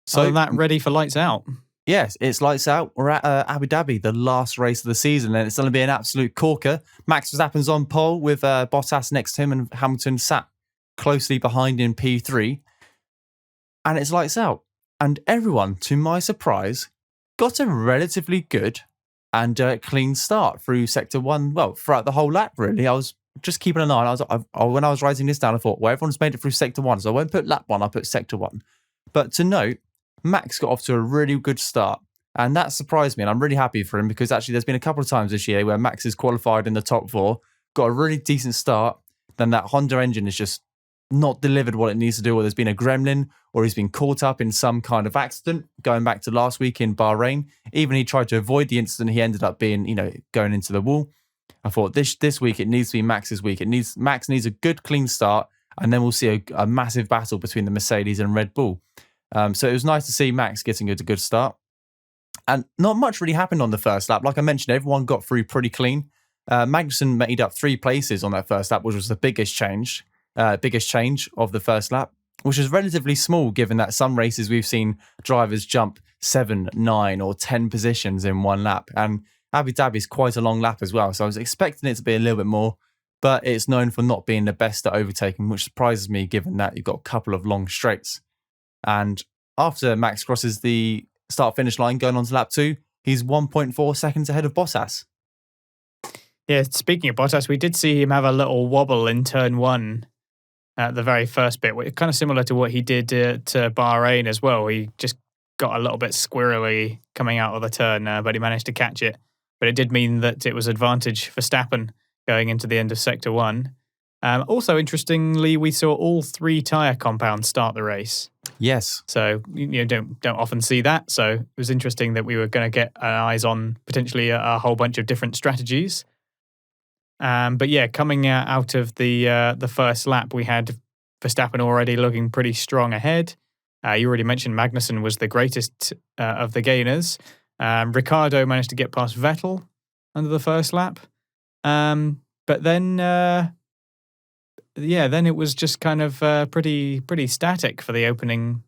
So other than that, ready for lights out. Yes, it's lights out. We're at Abu Dhabi, the last race of the season, and it's going to be an absolute corker. Max Verstappen's on pole with Bottas next to him, and Hamilton sat closely behind in P3. And it's lights out. And everyone, to my surprise, got a relatively good and clean start through Sector 1. Well, throughout the whole lap, really. I was just keeping an eye on. When I was writing this down, I thought, well, everyone's made it through Sector 1, so I won't put lap 1, I'll put Sector 1. But to note, Max got off to a really good start, and that surprised me, and I'm really happy for him because actually there's been a couple of times this year where Max has qualified in the top 4, got a really decent start, then that Honda engine has just not delivered what it needs to do, or there's been a gremlin, or he's been caught up in some kind of accident, going back to last week in Bahrain. Even he tried to avoid the incident, he ended up being, going into the wall. I thought this week it needs to be Max's week. Max needs a good, clean start, and then we'll see a massive battle between the Mercedes and Red Bull. So it was nice to see Max getting a good start. And not much really happened on the first lap. Like I mentioned, everyone got through pretty clean. Magnussen made up 3 places on that first lap, which was the biggest change of the first lap, which is relatively small given that some races we've seen drivers jump 7, 9 or 10 positions in one lap. And Abu Dhabi is quite a long lap as well. So I was expecting it to be a little bit more, but it's known for not being the best at overtaking, which surprises me given that you've got a couple of long straights. And after Max crosses the start-finish line going on to lap 2, he's 1.4 seconds ahead of Bottas. Yeah, speaking of Bottas, we did see him have a little wobble in turn 1 at the very first bit, kind of similar to what he did to Bahrain as well. He just got a little bit squirrely coming out of the turn, but he managed to catch it. But it did mean that it was advantage for Verstappen going into the end of Sector 1. Also, interestingly, we saw all 3 tyre compounds start the race. Yes. So don't often see that. So it was interesting that we were going to get eyes on potentially a whole bunch of different strategies. But yeah, coming out of the first lap, we had Verstappen already looking pretty strong ahead. You already mentioned Magnussen was the greatest of the gainers. Ricciardo managed to get past Vettel under the first lap. But then it was just kind of pretty static for the opening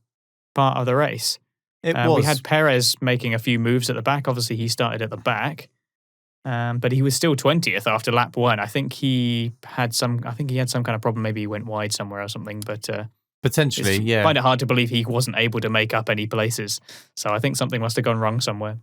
part of the race. It was. We had Perez making a few moves at the back. Obviously, he started at the back, but he was still 20th after lap 1. I think he had some kind of problem. Maybe he went wide somewhere or something. But potentially, I find it hard to believe he wasn't able to make up any places. So I think something must have gone wrong somewhere.